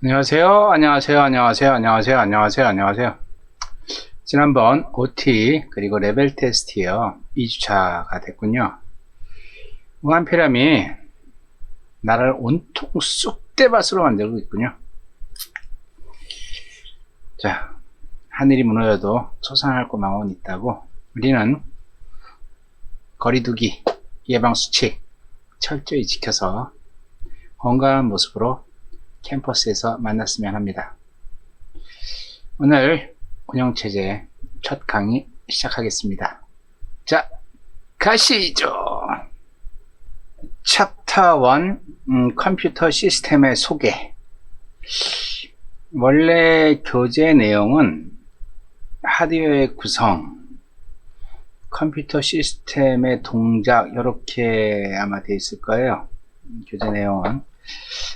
안녕하세요. 안녕하세요. 안녕하세요. 안녕하세요. 안녕하세요. 안녕하세요. 지난번 OT 그리고 레벨 테스트요. 2주차가 됐군요. 무한폐렴이 나를 온통 쑥대밭으로 만들고 있군요. 자, 하늘이 무너져도 솟아날 곳망은 있다고 우리는 거리두기, 예방수칙 철저히 지켜서 건강한 모습으로 캠퍼스에서 만났으면 합니다. 오늘 운영체제 첫 강의 시작하겠습니다. 자, 가시죠. 챕터 1 컴퓨터 시스템의 소개. 원래 교재 내용은 하드웨어의 구성, 컴퓨터 시스템의 동작 이렇게 아마 돼 있을 거예요. 교재 내용은.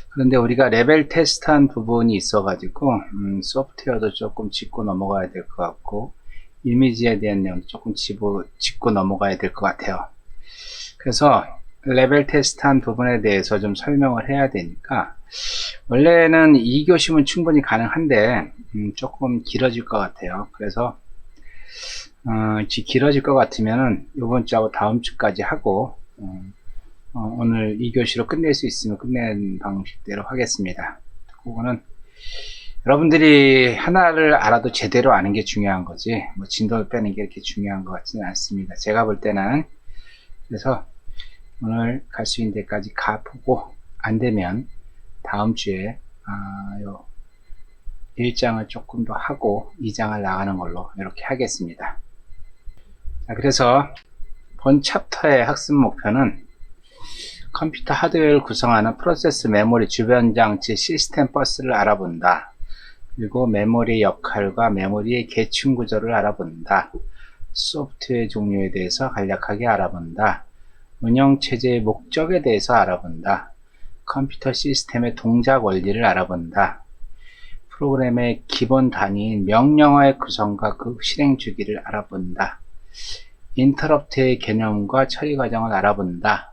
그런데 우리가 레벨 테스트한 부분이 있어가지고 소프트웨어도 조금 짚고 넘어가야 될 것 같고 이미지에 대한 내용도 조금 짚고 넘어가야 될 것 같아요. 그래서 레벨 테스트한 부분에 대해서 좀 설명을 해야 되니까 원래는 2교시면 충분히 가능한데 조금 길어질 것 같아요. 그래서 길어질 것 같으면은 이번 주하고 다음 주까지 하고 오늘 2교시로 끝낼 수 있으면 끝내는 방식대로 하겠습니다. 그거는 여러분들이 하나를 알아도 제대로 아는 게 중요한 거지 뭐 진도를 빼는 게 이렇게 중요한 것 같지는 않습니다. 제가 볼 때는. 그래서 오늘 갈 수 있는 데까지 가보고 안 되면 다음 주에 요 1장을 조금 더 하고 2장을 나가는 걸로 이렇게 하겠습니다. 자, 그래서 본 챕터의 학습 목표는 컴퓨터 하드웨어를 구성하는 프로세스 메모리 주변 장치 시스템 버스를 알아본다. 그리고 메모리의 역할과 메모리의 계층 구조를 알아본다. 소프트웨어 종류에 대해서 간략하게 알아본다. 운영체제의 목적에 대해서 알아본다. 컴퓨터 시스템의 동작 원리를 알아본다. 프로그램의 기본 단위인 명령어의 구성과 그 실행 주기를 알아본다. 인터럽트의 개념과 처리 과정을 알아본다.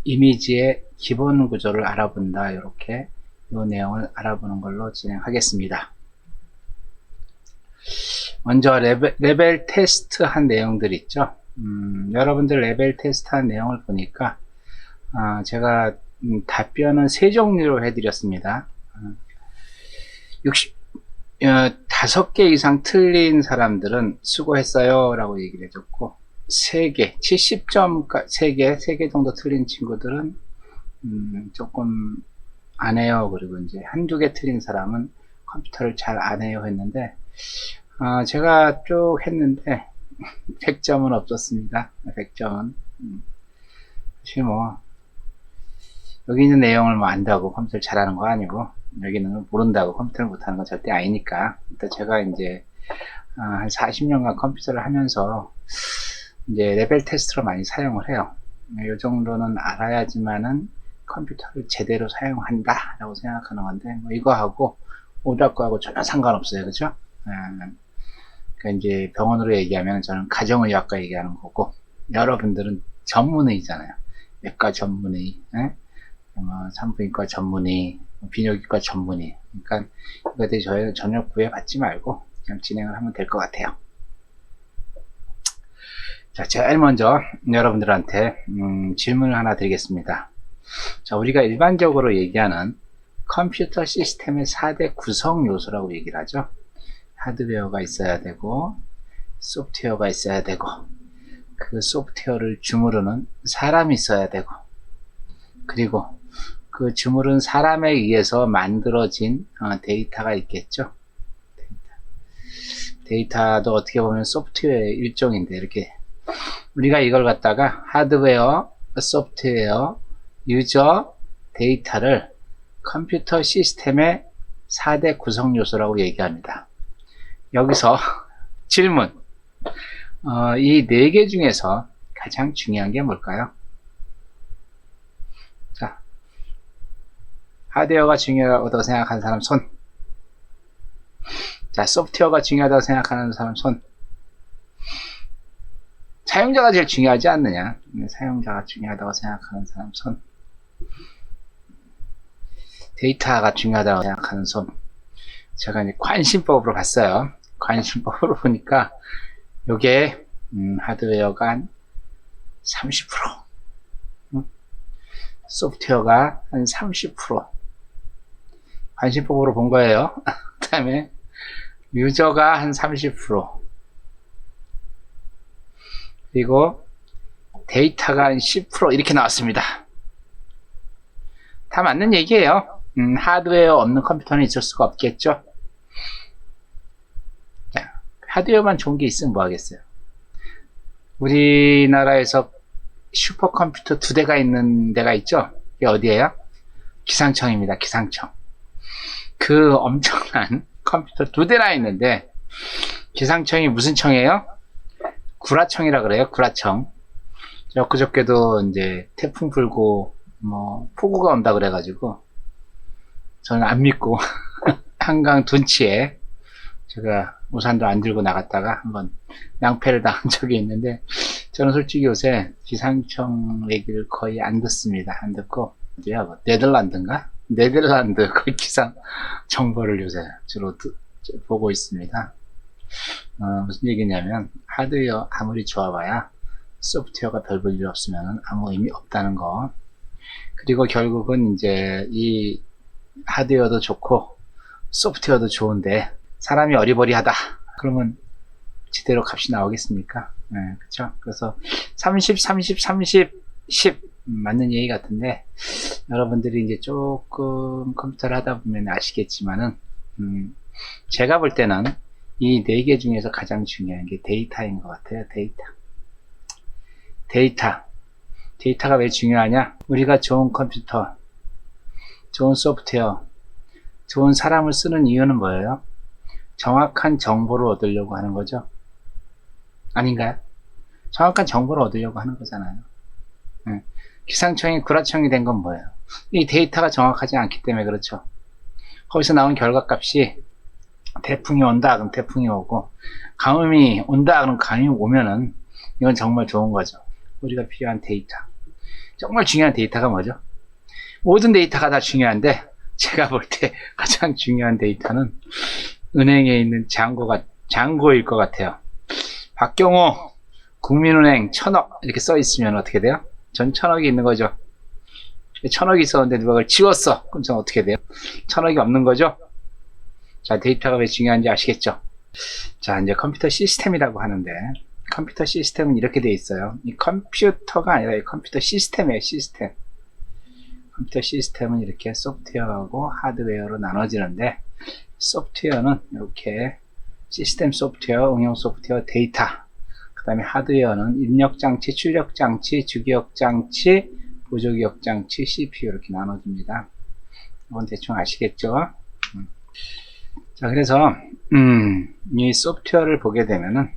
이미지의 기본 구조를 알아본다. 이렇게 이 내용을 알아보는 걸로 진행하겠습니다. 먼저 레벨 테스트 한 내용들 있죠. 여러분들 레벨 테스트 한 내용을 보니까 제가 답변은 세 종류로 해드렸습니다. 5개 이상 틀린 사람들은 수고했어요 라고 얘기를 해줬고 3개, 70점, 3개 정도 틀린 친구들은, 조금 안 해요. 그리고 이제 한두 개 틀린 사람은 컴퓨터를 잘 안 해요 했는데, 제가 쭉 했는데, 100점은 없었습니다. 100점은. 사실 뭐, 여기 있는 내용을 뭐 안다고 컴퓨터를 잘하는 거 아니고, 여기는 모른다고 컴퓨터를 못하는 건 절대 아니니까, 일단 제가 이제, 한 40년간 컴퓨터를 하면서, 이제 레벨 테스트로 많이 사용을 해요. 이 정도는 알아야지만은 컴퓨터를 제대로 사용한다 라고 생각하는 건데 뭐 이거하고 오답거하고 전혀 상관없어요. 그죠? 그러니까 이제 병원으로 얘기하면 저는 가정의학과 얘기하는 거고 여러분들은 전문의잖아요. 외과 전문의, 산부인과 전문의, 비뇨기과 전문의. 그러니까 이거에 대해 전혀 구애받지 말고 그냥 진행을 하면 될 것 같아요. 자, 제일 먼저 여러분들한테 질문을 하나 드리겠습니다. 자, 우리가 일반적으로 얘기하는 컴퓨터 시스템의 4대 구성 요소라고 얘기를 하죠. 하드웨어가 있어야 되고 소프트웨어가 있어야 되고 그 소프트웨어를 주무르는 사람이 있어야 되고 그리고 그 주무른 사람에 의해서 만들어진 데이터가 있겠죠. 데이터도 어떻게 보면 소프트웨어의 일종인데 이렇게 우리가 이걸 갖다가 하드웨어, 소프트웨어, 유저, 데이터를 컴퓨터 시스템의 4대 구성 요소라고 얘기합니다. 여기서 질문, 이 4개 중에서 가장 중요한 게 뭘까요? 자, 하드웨어가 중요하다고 생각하는 사람 손. 자, 소프트웨어가 중요하다고 생각하는 사람 손. 사용자가 제일 중요하지 않느냐? 사용자가 중요하다고 생각하는 사람 손. 데이터가 중요하다고 생각하는 손. 제가 이제 관심법으로 봤어요. 관심법으로 보니까 요게 하드웨어가 한 30%, 소프트웨어가 한 30%. 관심법으로 본 거예요. 그 다음에 유저가 한 30%, 그리고 데이터가 한 10% 이렇게 나왔습니다. 다 맞는 얘기예요. 하드웨어 없는 컴퓨터는 있을 수가 없겠죠. 자, 하드웨어만 좋은 게 있으면 뭐 하겠어요. 우리나라에서 슈퍼컴퓨터 2대가 있는 데가 있죠. 이게 어디예요? 기상청입니다. 기상청. 그 엄청난 컴퓨터 2대나 있는데, 기상청이 무슨 청이에요? 구라청이라 그래요. 구라청. 그저께도 이제 태풍 불고 뭐 폭우가 온다 그래가지고 저는 안 믿고 한강 둔치에 제가 우산도 안 들고 나갔다가 한번 낭패를 당한 적이 있는데, 저는 솔직히 요새 기상청 얘기를 거의 안 듣습니다. 안 듣고 어디야, 뭐 네덜란드인가? 네덜란드 그 기상 정보를 요새 주로 보고 있습니다. 무슨 얘기냐면, 하드웨어 아무리 좋아봐야 소프트웨어가 별 볼 일 없으면 아무 의미 없다는 거. 그리고 결국은 이제 이 하드웨어도 좋고 소프트웨어도 좋은데 사람이 어리버리하다 그러면 제대로 값이 나오겠습니까? 네, 그렇죠. 그래서 30, 30, 30, 10 맞는 얘기 같은데, 여러분들이 이제 조금 컴퓨터를 하다 보면 아시겠지만은, 제가 볼 때는 이 4개 중에서 가장 중요한 게 데이터인 것 같아요. 데이터가 왜 중요하냐? 우리가 좋은 컴퓨터, 좋은 소프트웨어, 좋은 사람을 쓰는 이유는 뭐예요? 정확한 정보를 얻으려고 하는 거죠. 아닌가요? 정확한 정보를 얻으려고 하는 거잖아요. 기상청이 구라청이 된 건 뭐예요? 이 데이터가 정확하지 않기 때문에 그렇죠. 거기서 나온 결과값이 태풍이 온다 그럼 태풍이 오고, 가뭄이 온다 그럼 가뭄이 오면은 이건 정말 좋은 거죠. 우리가 필요한 데이터, 정말 중요한 데이터가 뭐죠? 모든 데이터가 다 중요한데 제가 볼 때 가장 중요한 데이터는 은행에 있는 잔고일 것 같아요. 박경호 국민은행 1000억 이렇게 써 있으면 어떻게 돼요? 전 1000억이 있는 거죠. 1000억이 있었는데 누가 그걸 지웠어. 그럼 전 어떻게 돼요? 1000억이 없는 거죠. 자, 데이터가 왜 중요한지 아시겠죠? 자, 이제 컴퓨터 시스템이라고 하는데, 컴퓨터 시스템은 이렇게 돼 있어요. 이 컴퓨터가 아니라 이 컴퓨터 시스템이에요. 시스템. 컴퓨터 시스템은 이렇게 소프트웨어하고 하드웨어로 나눠지는데, 소프트웨어는 이렇게 시스템 소프트웨어, 응용 소프트웨어, 데이터, 그 다음에 하드웨어는 입력장치, 출력장치, 주기억장치, 보조기억장치, CPU 이렇게 나눠집니다. 이건 대충 아시겠죠? 자, 그래서 이 소프트웨어를 보게 되면은,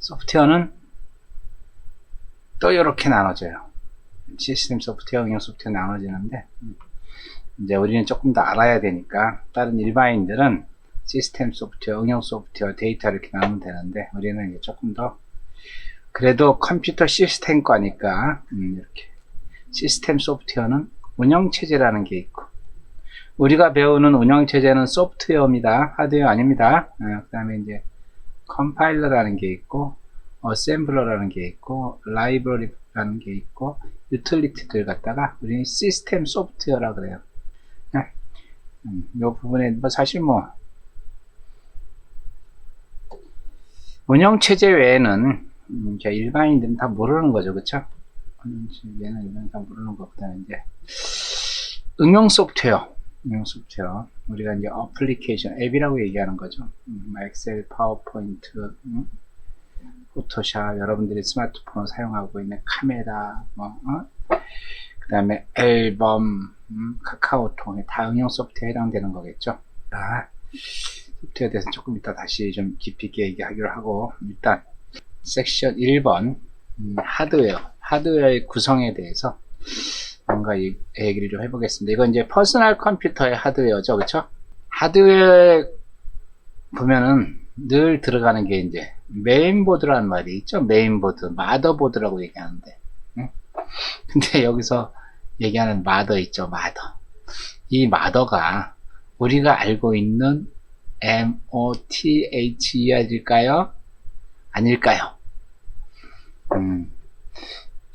소프트웨어는 또 이렇게 나눠져요. 시스템 소프트웨어, 응용 소프트웨어 나눠지는데, 이제 우리는 조금 더 알아야 되니까, 다른 일반인들은 시스템 소프트웨어, 응용 소프트웨어, 데이터 이렇게 나누면 되는데, 우리는 이제 조금 더, 그래도 컴퓨터 시스템과니까, 이렇게. 시스템 소프트웨어는 운영체제라는 게 있고, 우리가 배우는 운영체제는 소프트웨어입니다. 하드웨어 아닙니다. 그 다음에 이제 컴파일러라는 게 있고, 어셈블러라는 게 있고, 라이브러리라는 게 있고, 유틸리티들 갖다가 우리는 시스템 소프트웨어라 그래요. 이 부분에 뭐 사실 뭐 운영체제 외에는 일반인들은 다 모르는 거죠, 그쵸? 얘는 일반 다 모르는 것보다는 이제 응용 소프트웨어, 우리가 이제 어플리케이션, 앱이라고 얘기하는 거죠. 엑셀, 파워포인트, 포토샵, 여러분들이 스마트폰을 사용하고 있는 카메라, 그 다음에 앨범, 카카오톡, 다 응용 소프트웨어에 해당되는 거겠죠. 자, 소프트웨어에 대해서 조금 이따 다시 좀 깊이 있게 얘기하기로 하고, 일단 섹션 1번 하드웨어의 구성에 대해서 뭔가 얘기를 좀 해보겠습니다. 이건 이제 퍼스널 컴퓨터의 하드웨어죠, 그렇죠? 하드웨어에 보면은 늘 들어가는 게 이제 메인보드라는 말이 있죠. 메인보드, 마더보드라고 얘기하는데, 근데 여기서 얘기하는 마더 있죠, 마더. 이 마더가 우리가 알고 있는 MOTHER일까요? 아닐까요?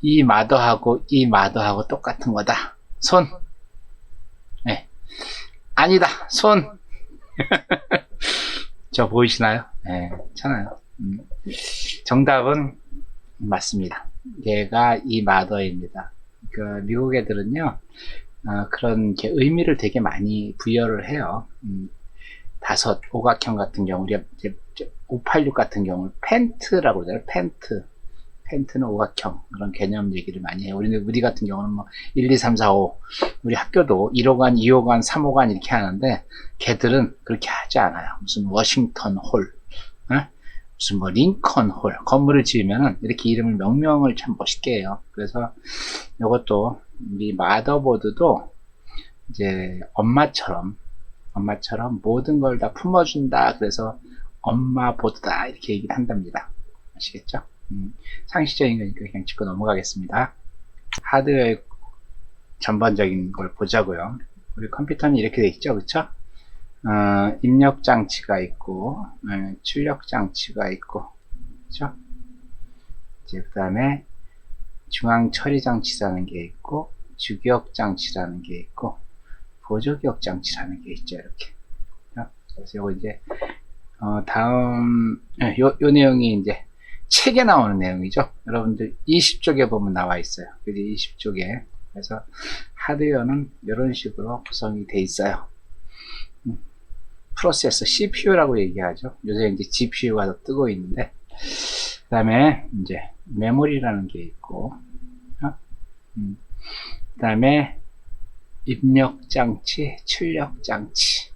이 마더하고 이 마더하고 똑같은 거다. 손. 네. 아니다. 손. 저 보이시나요? 네, 괜찮아요. 정답은 맞습니다. 얘가 이 마더입니다. 그 미국 애들은요, 그런 의미를 되게 많이 부여를 해요. 다섯, 오각형 같은 경우, 우리가 586 같은 경우는 펜트라고 그러잖아요. 펜트. 펜트는 오각형. 그런 개념 얘기를 많이 해요. 우리 같은 경우는 뭐, 1, 2, 3, 4, 5. 우리 학교도 1호관, 2호관, 3호관 이렇게 하는데, 걔들은 그렇게 하지 않아요. 무슨 워싱턴 홀, 무슨 뭐 링컨 홀. 건물을 지으면은 이렇게 이름을 명명을 참 멋있게 해요. 그래서 이것도, 이 마더보드도 이제 엄마처럼 모든 걸 다 품어준다. 그래서 엄마 보드다. 이렇게 얘기를 한답니다. 아시겠죠? 상식적인 거니까 그냥 짚고 넘어가겠습니다. 하드웨어의 전반적인 걸 보자고요. 우리 컴퓨터는 이렇게 돼 있죠, 그쵸? 입력 장치가 있고, 출력 장치가 있고, 그쵸? 이제 그 다음에 중앙 처리 장치라는 게 있고, 주기억 장치라는 게 있고, 보조기억 장치라는 게 있죠, 이렇게. 그래서 요거 이제 다음 요 내용이 이제 책에 나오는 내용이죠. 여러분들 20쪽에 보면 나와 있어요. 그래서 20쪽에. 그래서 하드웨어는 이런 식으로 구성이 돼 있어요. 프로세서 CPU라고 얘기하죠. 요새 이제 GPU가 더 뜨고 있는데, 그 다음에 이제 메모리라는 게 있고, 그 다음에 입력 장치, 출력 장치.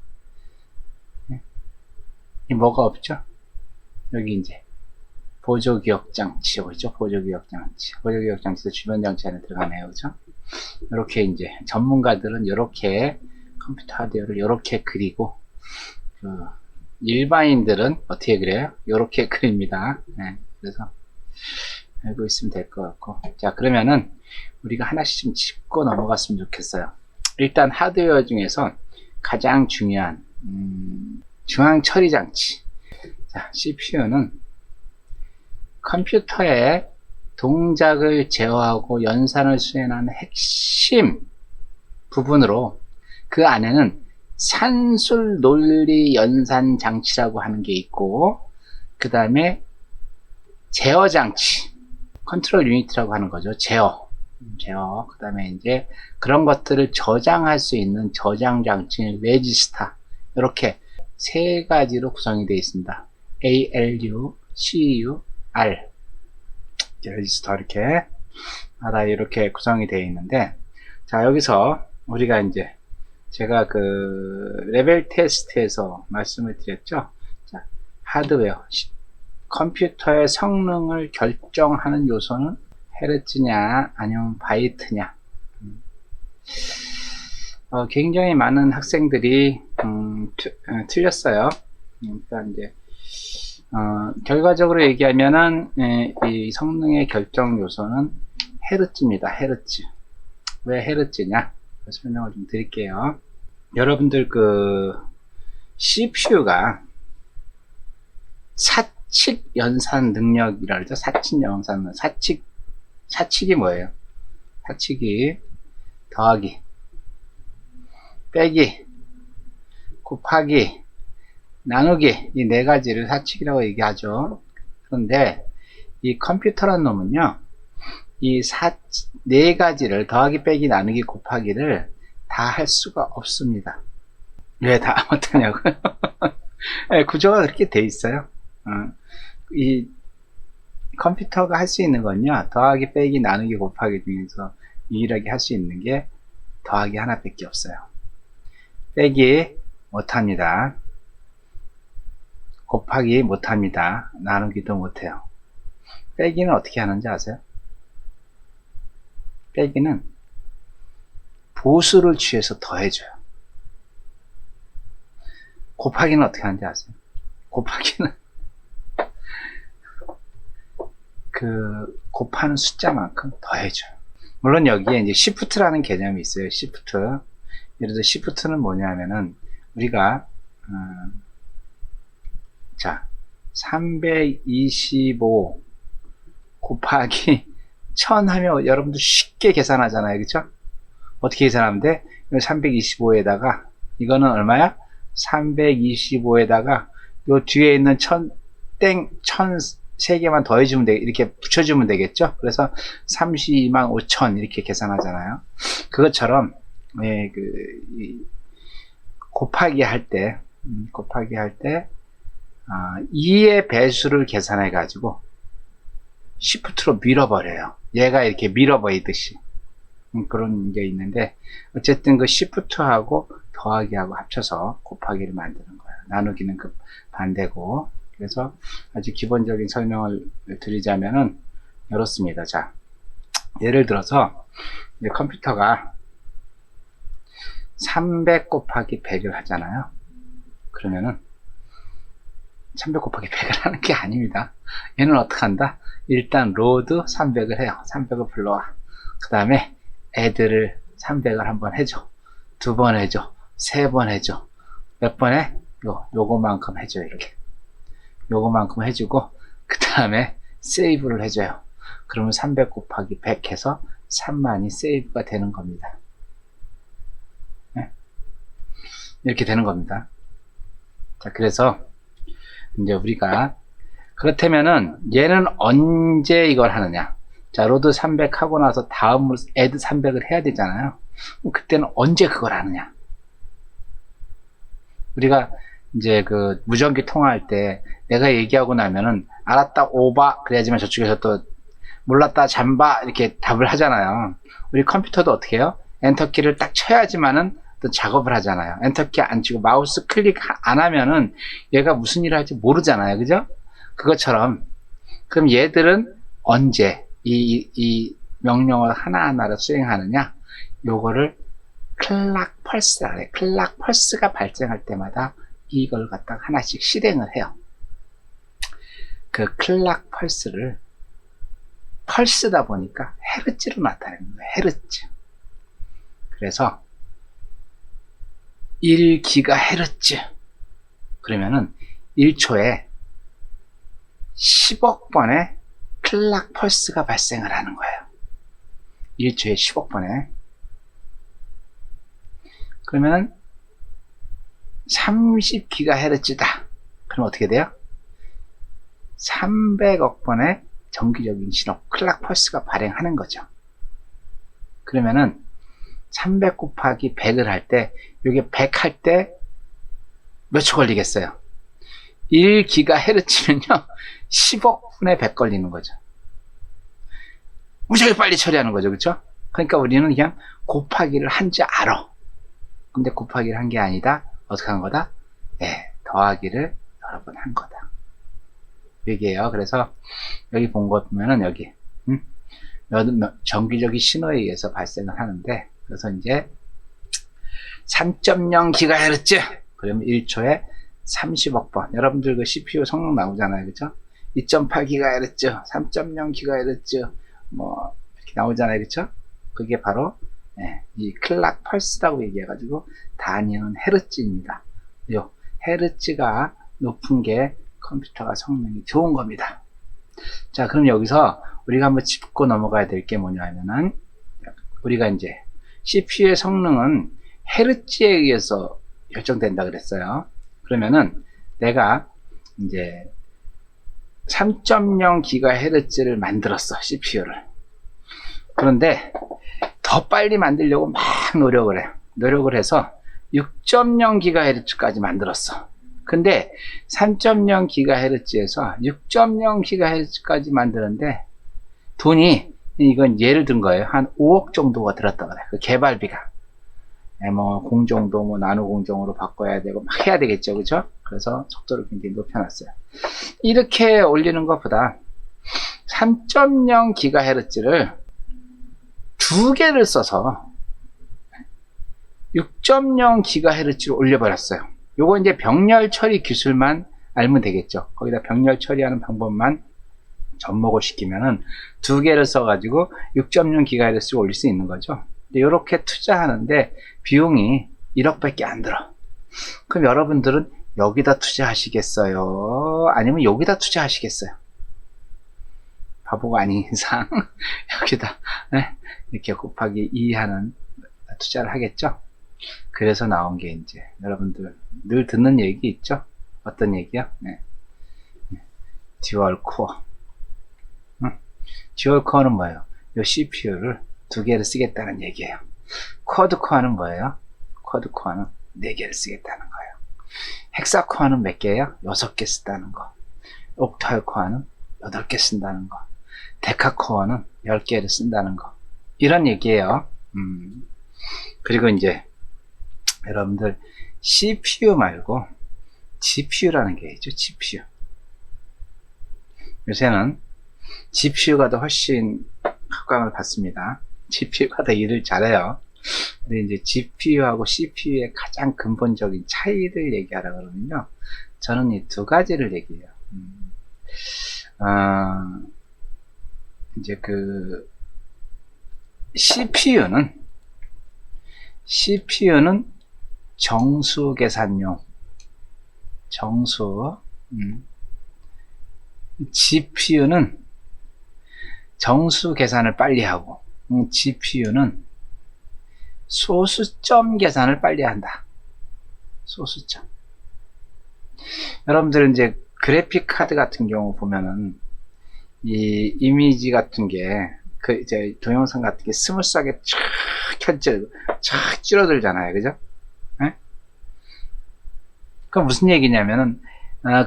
이 뭐가 없죠? 여기 이제 보조기억 장치, 그죠? 보조기억 장치. 보조기억 장치도 주변 장치 안에 들어가네요, 그죠? 이렇게 이제 전문가들은 이렇게 컴퓨터 하드웨어를 이렇게 그리고, 일반인들은 어떻게 그래요? 이렇게 그립니다. 네, 그래서 알고 있으면 될 것 같고. 자, 그러면은 우리가 하나씩 좀 짚고 넘어갔으면 좋겠어요. 일단 하드웨어 중에서 가장 중요한 중앙 처리 장치. 자, CPU는 컴퓨터의 동작을 제어하고 연산을 수행하는 핵심 부분으로, 그 안에는 산술 논리 연산 장치라고 하는 게 있고, 그 다음에 제어 장치, 컨트롤 유닛이라고 하는 거죠. 제어. 그 다음에 이제 그런 것들을 저장할 수 있는 저장 장치, 레지스터. 이렇게 세 가지로 구성이 되어 있습니다. ALU, CU, R. 레지스터 이렇게 구성이 되어 있는데, 자, 여기서 우리가 이제 제가 그 레벨 테스트에서 말씀을 드렸죠. 자, 하드웨어, 컴퓨터의 성능을 결정하는 요소는 헤르츠냐 아니면 바이트냐. 굉장히 많은 학생들이 틀렸어요. 그러니까 이제 결과적으로 얘기하면은 이 성능의 결정 요소는 헤르츠입니다. 헤르츠. 왜 헤르츠냐? 설명을 좀 드릴게요. 여러분들 그 CPU가 사칙 연산 능력이라 그러죠. 사칙 연산, 사칙이 뭐예요? 사칙이 더하기, 빼기, 곱하기, 나누기, 이 네 가지를 사칙이라고 얘기하죠. 그런데 이 컴퓨터란 놈은요, 이 네 가지를 더하기, 빼기, 나누기, 곱하기를 다 할 수가 없습니다. 왜 다 못하냐고요? 네, 구조가 그렇게 돼 있어요. 이 컴퓨터가 할 수 있는 건요, 더하기, 빼기, 나누기, 곱하기 중에서 유일하게 할 수 있는 게 더하기 하나밖에 없어요. 빼기 못합니다. 곱하기 못합니다. 나누기도 못해요. 빼기는 어떻게 하는지 아세요? 빼기는 보수를 취해서 더해줘요. 곱하기는 어떻게 하는지 아세요? 곱하기는 그 곱하는 숫자만큼 더해줘요. 물론 여기에 이제 시프트라는 개념이 있어요. 시프트. 예를 들어 시프트는 뭐냐면은 우리가 자 325 곱하기 1000 하면 여러분들 쉽게 계산하잖아요. 그쵸? 어떻게 계산하면 돼? 325에다가 이거는 얼마야? 325에다가 요 뒤에 있는 1000 3개만 더해주면 이렇게 붙여주면 되겠죠? 그래서 32만 5천 이렇게 계산하잖아요. 그것처럼 곱하기 할 때 2의 배수를 계산해 가지고 시프트로 밀어버려요. 얘가 이렇게 밀어버리듯이 그런 게 있는데, 어쨌든 그 시프트하고 더하기하고 합쳐서 곱하기를 만드는 거예요. 나누기는 그 반대고. 그래서 아주 기본적인 설명을 드리자면은 이렇습니다. 자, 예를 들어서 이제 컴퓨터가 300 곱하기 100을 하잖아요. 그러면은 300 곱하기 100을 하는 게 아닙니다. 얘는 어떻게 한다? 일단 로드 300을 해요. 300을 불러와. 그 다음에 애들을 300을 한번 해줘. 2번 해줘. 3번 해줘. 몇 번 해? 요거만큼 해줘. 이렇게. 요거만큼 해주고, 그 다음에 세이브를 해줘요. 그러면 300 곱하기 100 해서 3만이 세이브가 되는 겁니다. 네? 이렇게 되는 겁니다. 자, 그래서 이제 우리가 그렇다면은 얘는 언제 이걸 하느냐? 자, 로드 300 하고 나서 다음으로 애드 300을 해야 되잖아요. 그때는 언제 그걸 하느냐? 우리가 이제 그 무전기 통화할 때 내가 얘기하고 나면은 알았다 오바 그래야지만 저쪽에서 또 몰랐다 잠바 이렇게 답을 하잖아요. 우리 컴퓨터도 어떻게 해요? 엔터키를 딱 쳐야지만은 또 작업을 하잖아요. 엔터키 안 치고 마우스 클릭 안 하면은 얘가 무슨 일을 할지 모르잖아요. 그죠? 그것처럼 그럼 얘들은 언제 이 명령을 하나하나를 수행하느냐? 요거를 클락 펄스라 그래. 클락 펄스가 발생할 때마다 이걸 갖다가 하나씩 실행을 해요. 그 클락 펄스를 펄스다 보니까 헤르츠로 나타내는 거예요. 헤르츠. 그래서 1GHz 그러면은 1초에 10억 번의 클락 펄스가 발생을 하는 거예요. 1초에 10억 번에. 그러면은 30GHz다. 그럼 어떻게 돼요? 300억 번의 정기적인 신호, 클락 펄스가 발행하는 거죠. 그러면은 300 곱하기 100을 할 때, 이게 100 할 때 몇 초 걸리겠어요? 1GHz면요, 10억 분의 100 걸리는 거죠. 무지하게 빨리 처리하는 거죠. 그렇죠? 그러니까 우리는 그냥 곱하기를 한 줄 알아. 근데 곱하기를 한 게 아니다. 어떻게 한 거다? 예, 더하기를 여러 번 한 거다. 얘기해요. 그래서 여기 본 거 보면은 여기 정기적인 신호에 의해서 발생을 하는데, 그래서 이제 3.0GHz 그러면 1초에 30억 번. 여러분들 그 CPU 성능 나오잖아요. 그쵸? 2.8GHz, 3.0GHz 뭐 이렇게 나오잖아요. 그쵸? 그게 바로 이 클락 펄스라고 얘기해가지고 단위는 헤르츠입니다. 요 헤르츠가 높은 게 컴퓨터가 성능이 좋은 겁니다. 자, 그럼 여기서 우리가 한번 짚고 넘어가야 될 게 뭐냐면은, 우리가 이제 CPU의 성능은 헤르츠에 의해서 결정된다 그랬어요. 그러면은 내가 이제 3.0GHz를 만들었어, CPU를. 그런데 더 빨리 만들려고 막 노력을 해. 노력을 해서 6.0GHz까지 만들었어. 근데 3.0GHz에서 6.0GHz까지 만드는데 돈이, 이건 예를 든 거예요. 한 5억 정도가 들었다 그래. 그 개발비가. 뭐 공정도 뭐 나노 공정으로 바꿔야 되고 막 해야 되겠죠. 그죠? 그래서 속도를 굉장히 높여놨어요. 이렇게 올리는 것보다 3.0GHz를 2개를 써서 6.0GHz로 올려버렸어요. 요거 이제 병렬 처리 기술만 알면 되겠죠. 거기다 병렬 처리하는 방법만 접목을 시키면은 2개를 써가지고 6.6GHz 올릴 수 있는 거죠. 근데 이렇게 투자하는데 비용이 1억밖에 안 들어. 그럼 여러분들은 여기다 투자하시겠어요? 아니면 여기다 투자하시겠어요? 바보가 아닌 이상 여기다 이렇게 곱하기 2 하는 투자를 하겠죠. 그래서 나온 게 이제 여러분들 늘 듣는 얘기 있죠. 어떤 얘기요? 듀얼 코어. 듀얼 코어는 뭐예요? 요 CPU를 2개를 쓰겠다는 얘기예요. 쿼드 코어는 뭐예요? 쿼드 코어는 4개를 쓰겠다는 거예요. 헥사 코어는 몇 개예요? 6개 쓴다는 거. 옥탈 코어는 8개 쓴다는 거. 데카 코어는 10개를 쓴다는 거. 이런 얘기예요. 그리고 이제 여러분들 CPU 말고 GPU라는 게 있죠. GPU. 요새는 GPU가 더 훨씬 각광을 받습니다. GPU가 더 일을 잘해요. 근데 이제 GPU하고 CPU의 가장 근본적인 차이를 얘기하라 그러면요. 저는 이 2가지를 얘기해요. 이제 그 CPU는 정수 계산용, GPU는 정수 계산을 빨리 하고, GPU는 소수점 계산을 빨리 한다. 소수점. 여러분들 이제 그래픽 카드 같은 경우 보면은 이 이미지 같은 게 그 이제 동영상 같은 게 스무스하게 쫙 켜져 쫙 줄어들잖아요. 그죠? 네? 그럼 무슨 얘기냐면은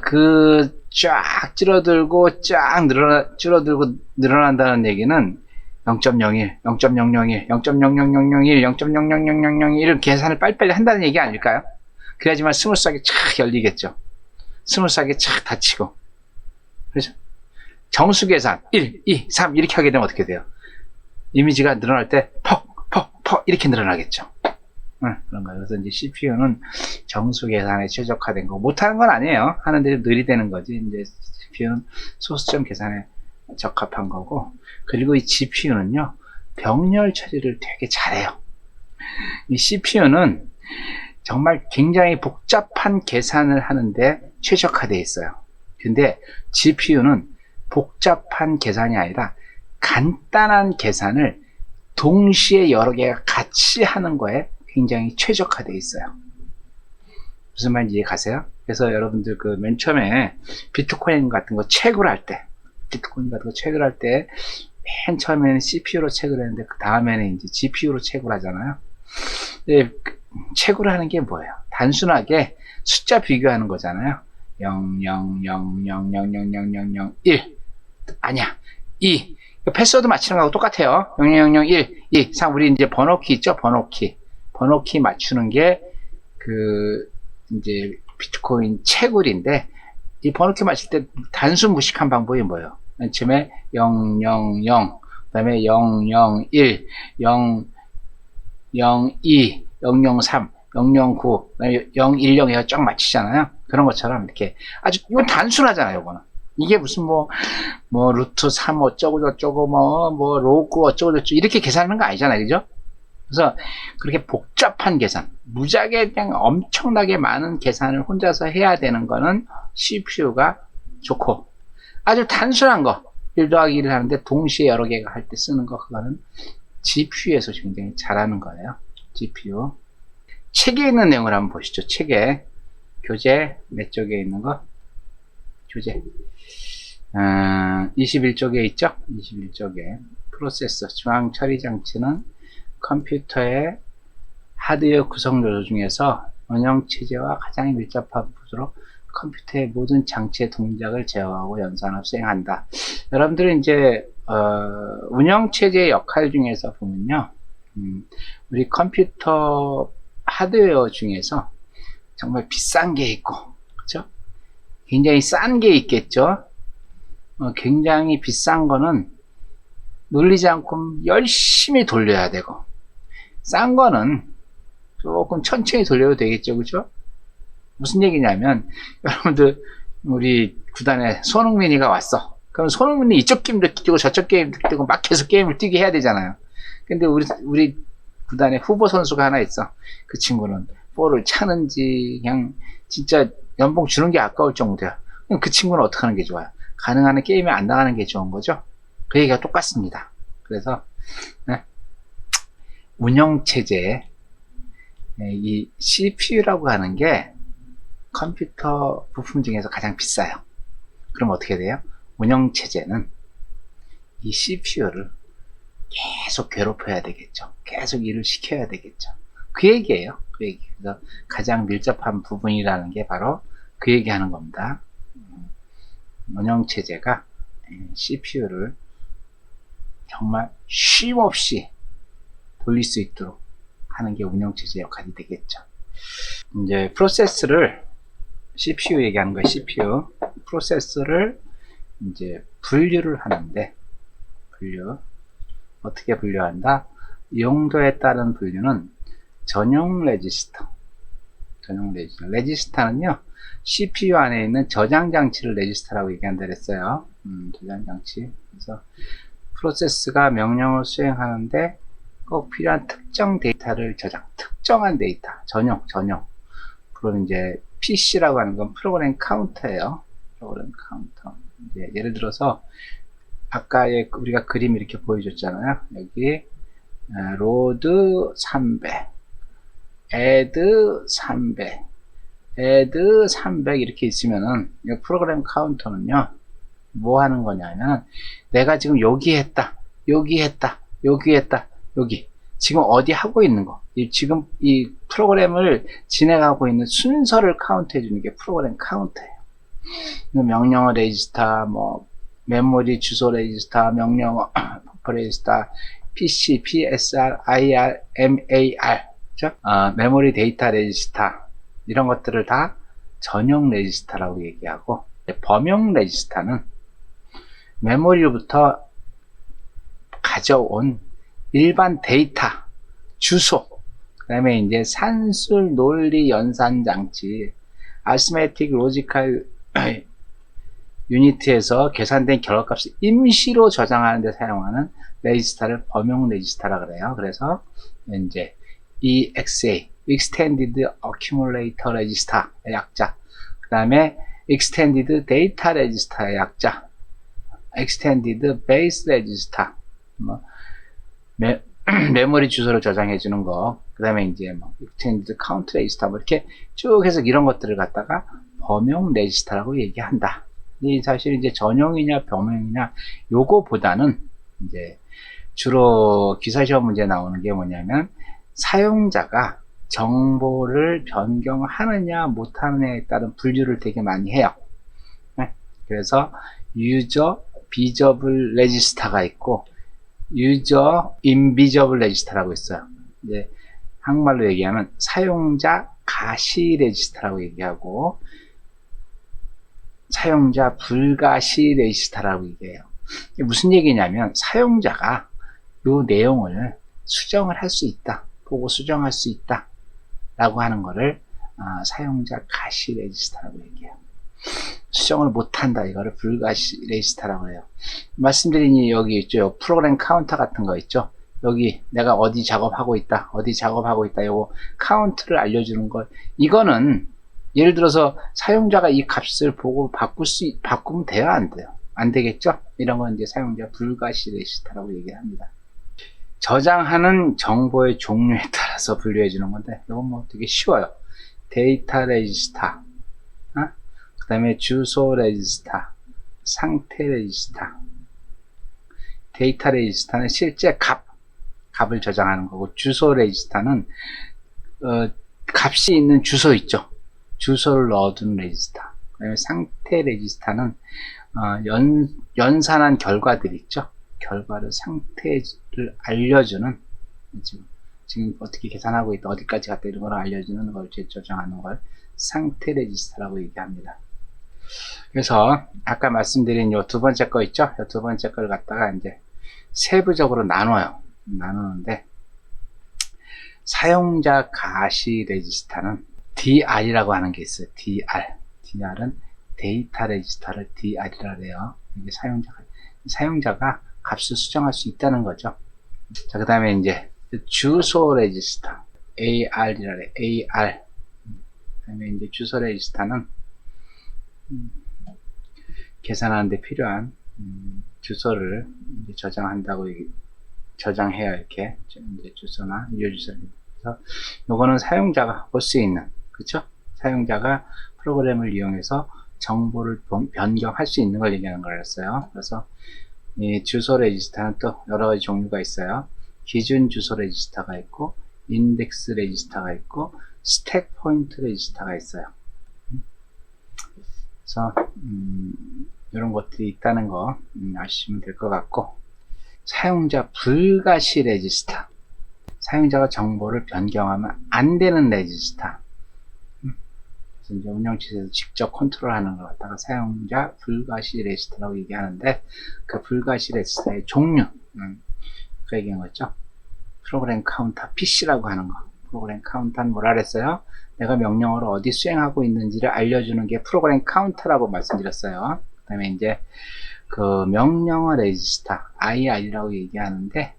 그 쫙 줄어들고 쫙 줄어들고 늘어난다는 얘기는 0.01, 0.001, 0.00001, 0.00001을 계산을 빨리빨리 한다는 얘기 아닐까요? 그래야지만 스무스하게 쫙 열리겠죠. 스무스하게 쫙 닫히고. 그렇죠? 정수 계산 1, 2, 3 이렇게 하게 되면 어떻게 돼요? 이미지가 늘어날 때 퍽 이렇게 늘어나겠죠. 그런 거예요. 그래서 이제 CPU는 정수 계산에 최적화된 거. 못하는 건 아니에요. 하는데 느리되는 거지. 이제 CPU는 소수점 계산에 적합한 거고. 그리고 이 GPU는요, 병렬 처리를 되게 잘해요. 이 CPU는 정말 굉장히 복잡한 계산을 하는데 최적화되어 있어요. 근데 GPU는 복잡한 계산이 아니라 간단한 계산을 동시에 여러 개가 같이 하는 거에 굉장히 최적화되어 있어요. 무슨 말인지 이해 가세요? 그래서 여러분들 그 맨 처음에 비트코인 같은 거 채굴 할 때, 맨 처음에는 CPU로 채굴했는데 그 다음에는 이제 GPU로 채굴하잖아요. 채굴하는 게 뭐예요? 단순하게 숫자 비교하는 거잖아요. 0, 0, 0, 0, 0, 0, 0, 0, 0, 1 아니야 2 패스워드 맞추는 거하고 똑같아요. 0, 0, 0, 1, 2, 3 우리 이제 번호키 있죠? 번호키 맞추는 게 그 이제 비트코인 채굴인데 이 번호키 맞출 때 단순 무식한 방법이 뭐예요? 맨 처음에 0, 0, 0 그 다음에 0, 0, 1 0, 0, 2 0, 0, 3 0, 0, 9 그 다음에 0, 1, 0 이거 쫙 맞추잖아요. 그런 것처럼 이렇게 아주 이건 단순하잖아요. 이거는 이게 무슨 뭐 루트 3 어쩌고 저쩌고 뭐 로그 어쩌고 저쩌고 이렇게 계산하는 거 아니잖아요. 그죠? 그래서 그렇게 복잡한 계산, 무지하게 그냥 엄청나게 많은 계산을 혼자서 해야 되는 거는 CPU가 좋고, 아주 단순한 거 1 더하기 1을 하는데 동시에 여러 개가 할 때 쓰는 거, 그거는 GPU에서 굉장히 잘하는 거예요. GPU. 책에 있는 내용을 한번 보시죠. 책에 교재 몇 쪽에 있는 거? 교재 21쪽에 있죠? 21쪽에 프로세서 중앙 처리 장치는 컴퓨터의 하드웨어 구성 요소 중에서 운영체제와 가장 밀접한 부수로 컴퓨터의 모든 장치의 동작을 제어하고 연산하고 수행한다. 여러분들은 이제 운영체제의 역할 중에서 보면요, 우리 컴퓨터 하드웨어 중에서 정말 비싼 게 있고, 그렇죠? 굉장히 싼 게 있겠죠. 굉장히 비싼 거는 놀리지 않고 열심히 돌려야 되고, 싼 거는 조금 천천히 돌려도 되겠죠. 그죠? 무슨 얘기냐면, 여러분들 우리 구단에 손흥민이가 왔어. 그럼 손흥민이 이쪽 게임도 뛰고 저쪽 게임도 뛰고 막 계속 게임을 뛰게 해야 되잖아요. 근데 우리 구단에 후보 선수가 하나 있어. 그 친구는 볼을 차는지 그냥 진짜 연봉 주는 게 아까울 정도야. 그럼 그 친구는 어떻게 하는 게 좋아요? 가능한 게임에 안 나가는 게 좋은 거죠. 그 얘기가 똑같습니다. 그래서 네. 운영체제 이 CPU라고 하는 게 컴퓨터 부품 중에서 가장 비싸요. 그럼 어떻게 돼요? 운영체제는 이 CPU를 계속 괴롭혀야 되겠죠. 계속 일을 시켜야 되겠죠. 그 얘기예요. 그 얘기. 그래서 가장 밀접한 부분이라는 게 바로 그 얘기하는 겁니다. 운영체제가 CPU를 정말 쉼없이 돌릴 수 있도록 하는 게 운영체제 역할이 되겠죠. 이제 프로세스를 CPU 얘기하는 거예요. CPU 프로세스를 이제 분류를 하는데 어떻게 분류한다? 용도에 따른 분류는 전용 레지스터. 레지스터는요, CPU 안에 있는 저장 장치를 레지스터라고 얘기한다 그랬어요. 저장 장치. 그래서 프로세스가 명령을 수행하는데 꼭 필요한 특정 데이터를 특정한 데이터, 전용. 그럼 이제 PC라고 하는 건 프로그램 카운터예요. 프로그램 카운터. 이제 예를 들어서 아까 우리가 그림 이렇게 보여줬잖아요. 여기 로드 300, 애드 300, 애드 300 이렇게 있으면은 이 프로그램 카운터는요, 뭐 하는 거냐면 내가 지금 여기 했다, 여기 지금 어디 하고 있는 거, 지금 이 프로그램을 진행하고 있는 순서를 카운트 해주는 게 프로그램 카운터예요. 명령어 레지스터, 뭐 메모리 주소 레지스터, 명령어 버퍼 레지스터, PC, PSR, IR, MAR, 그렇죠? 메모리 데이터 레지스터, 이런 것들을 다 전용 레지스터라고 얘기하고, 범용 레지스터는 메모리로부터 가져온 일반 데이터, 주소, 그 다음에 이제 산술, 논리, 연산 장치, 아스메틱, 로지컬 유니트에서 계산된 결과값을 임시로 저장하는 데 사용하는 레지스터를 범용 레지스터라 그래요. 그래서 이제 EXA, Extended Accumulator Register의 약자, 그 다음에 Extended Data Register의 약자, Extended Base Register, 뭐 메모리 주소를 저장해 주는 거, 그 다음에 이제 뭐 Extended Count Register, 뭐 이렇게 쭉 해서 이런 것들을 갖다가 범용 레지스터라고 얘기한다. 이 사실 이제 전용이냐 범용이냐 요거보다는 이제 주로 기사시험 문제 나오는 게 뭐냐면 사용자가 정보를 변경하느냐 못하느냐에 따른 분류를 되게 많이 해요. 네? 그래서 유저 비저블 레지스터가 있고 유저 인비저블 레지스터라고 있어요. 이제 한국말로 얘기하면 사용자 가시 레지스터라고 얘기하고 사용자 불가시 레지스터라고 얘기해요. 이게 무슨 얘기냐면 사용자가 이 내용을 수정을 할 수 있다, 보고 수정할 수 있다 라고 하는 거를 사용자 가시 레지스터라고 얘기해요. 수정을 못한다, 이거를 불가시 레지스터라고 해요. 말씀드린 여기 있죠, 프로그램 카운터 같은 거 있죠. 여기 내가 어디 작업하고 있다, 요거 카운트를 알려주는 걸, 이거는 예를 들어서 사용자가 이 값을 보고 바꾸면 돼요, 안 돼요? 안 되겠죠? 이런 건 이제 사용자 불가시 레지스터라고 얘기합니다. 저장하는 정보의 종류에 따라서 분류해 주는 건데, 이건 뭐 되게 쉬워요. 데이터 레지스터, 그 다음에 주소 레지스터, 상태 레지스터. 데이터 레지스터는 실제 값을 저장하는 거고, 주소 레지스터는 값이 있는 주소 있죠. 주소를 넣어두는 레지스터. 그 다음에 상태 레지스터는 연산한 결과들 있죠. 결과를, 상태를 알려주는, 지금 어떻게 계산하고 있다, 어디까지 갔다, 이런 걸 알려주는 걸 저장하는 걸 상태 레지스터라고 얘기합니다. 그래서 아까 말씀드린 요 두 번째 거 있죠. 요 두 번째 걸 갖다가 이제 세부적으로 나누는데, 사용자 가시 레지스터는 DR이라고 하는 게 있어요. DR은 데이터 레지스터를 DR이라 그래요. 이게 사용자가 값을 수정할 수 있다는 거죠. 자, 그 다음에 이제 주소 레지스터 AR이라 그래. AR. 그 다음에 이제 주소 레지스터는 계산하는 데 필요한 주소를 이제 저장한다고 저장해야 이렇게 이제 주소나 유효주소. 그래서 요거는 사용자가 볼 수 있는, 그쵸? 사용자가 프로그램을 이용해서 정보를 변경할 수 있는 걸 얘기하는 거였어요. 그래서 이 주소 레지스터는 또 여러 가지 종류가 있어요. 기준 주소 레지스터가 있고, 인덱스 레지스터가 있고, 스택 포인트 레지스터가 있어요. 그래서 이런 것들이 있다는 거 아시면 될 것 같고, 사용자 불가시 레지스터, 사용자가 정보를 변경하면 안 되는 레지스터. 그래서 이제 운영체에서 직접 컨트롤하는 걸 갖다가 사용자 불가시 레지스터라고 얘기하는데, 그 불가시 레지스터의 종류, 그 얘기한 거죠. 프로그램 카운터 PC라고 하는 거. 프로그램 카운터는 뭐라 그랬어요? 내가 명령어를 어디 수행하고 있는지를 알려주는 게 프로그램 카운터라고 말씀드렸어요. 그 다음에 이제 그 명령어 레지스터 IR이라고 얘기하는데,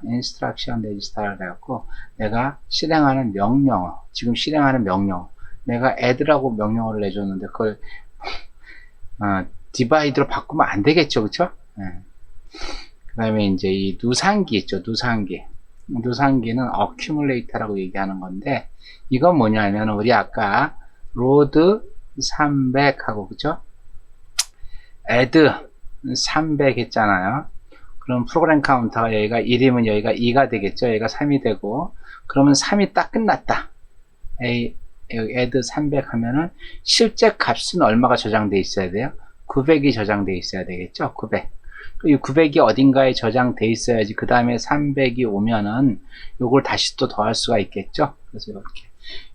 인스트럭션 레지스터를 해갖고 내가 실행하는 명령어, 지금 실행하는 명령어, 내가 add라고 명령어를 내줬는데 그걸 divide로 바꾸면 안 되겠죠, 그쵸? 그 다음에 이제 이 누상기 있죠, 누상기는 accumulator라고 얘기하는 건데, 이건 뭐냐면 우리 아까 load 300하고 그쵸? add 300 했잖아요. 그럼 프로그램 카운터가 여기가 1이면 여기가 2가 되겠죠. 여기가 3이 되고, 그러면 3이 딱 끝났다. 여기 add 300 하면은 실제 값은 얼마가 저장돼 있어야 돼요? 900이 저장돼 있어야 되겠죠. 900. 이 900이 어딘가에 저장돼 있어야지 그 다음에 300이 오면은 요걸 다시 또 더할 수가 있겠죠. 그래서 이렇게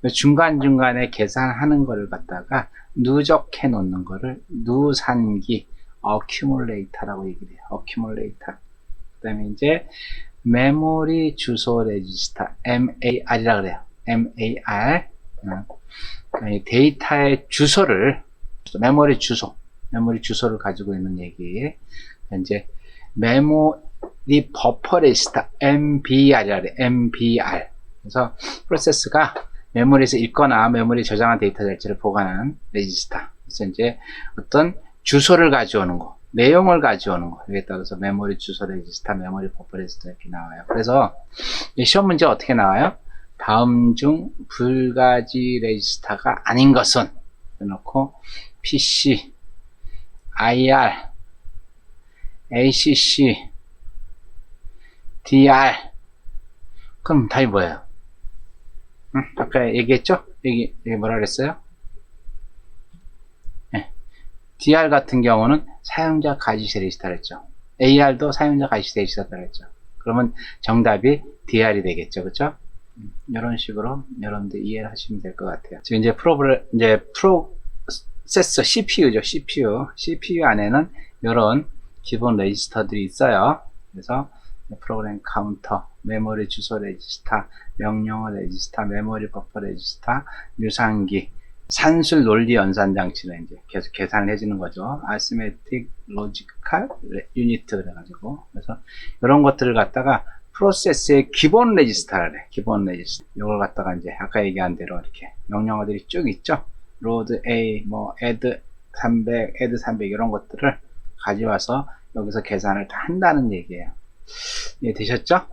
중간중간에 계산하는 거를 갖다가 누적해 놓는 거를 누산기 accumulator라고 얘기를 해요. accumulator. 그 다음에 이제 메모리 주소 레지스터 MAR이라 그래요. MAR. 그러니까 데이터의 주소를, 메모리 주소를 가지고 있는 얘기. 이제 메모리 버퍼 레지스터 MBR이라 그래요. MBR. 그래서 프로세스가 메모리에서 읽거나 메모리에 저장한 데이터 자체를 보관하는 레지스터. 그래서 이제 어떤 주소를 가져오는 거, 내용을 가져오는 거, 여기에 따라서 메모리 주소 레지스터, 메모리 버퍼 레지스터 이렇게 나와요. 그래서 시험 문제 어떻게 나와요? 다음 중 불가지 레지스터가 아닌 것은 해놓고 PC, IR, ACC, DR. 그럼 답이 뭐예요? 아까 얘기했죠? 여기 뭐라 그랬어요? DR 같은 경우는 사용자 가지시 레지스터를 했죠. AR도 사용자 가지시 레지스터를 했죠. 그러면 정답이 DR이 되겠죠. 그쵸? 이런 식으로 여러분들 이해를 하시면 될 것 같아요. 지금 이제 프로세서 CPU죠. CPU 안에는 이런 기본 레지스터들이 있어요. 그래서 프로그램 카운터, 메모리 주소 레지스터, 명령어 레지스터, 메모리 버퍼 레지스터, 유상기, 산술 논리 연산 장치는 이제 계속 계산을 해주는 거죠. Arithmetic Logical Unit 그래가지고, 그래서 이런 것들을 갖다가 프로세스의 기본 레지스터를 해. 기본 레지스터. 이걸 갖다가 이제 아까 얘기한 대로 이렇게 명령어들이 쭉 있죠. load A, 뭐 add 300, add 300 이런 것들을 가져와서 여기서 계산을 다 한다는 얘기예요. 이해 되셨죠?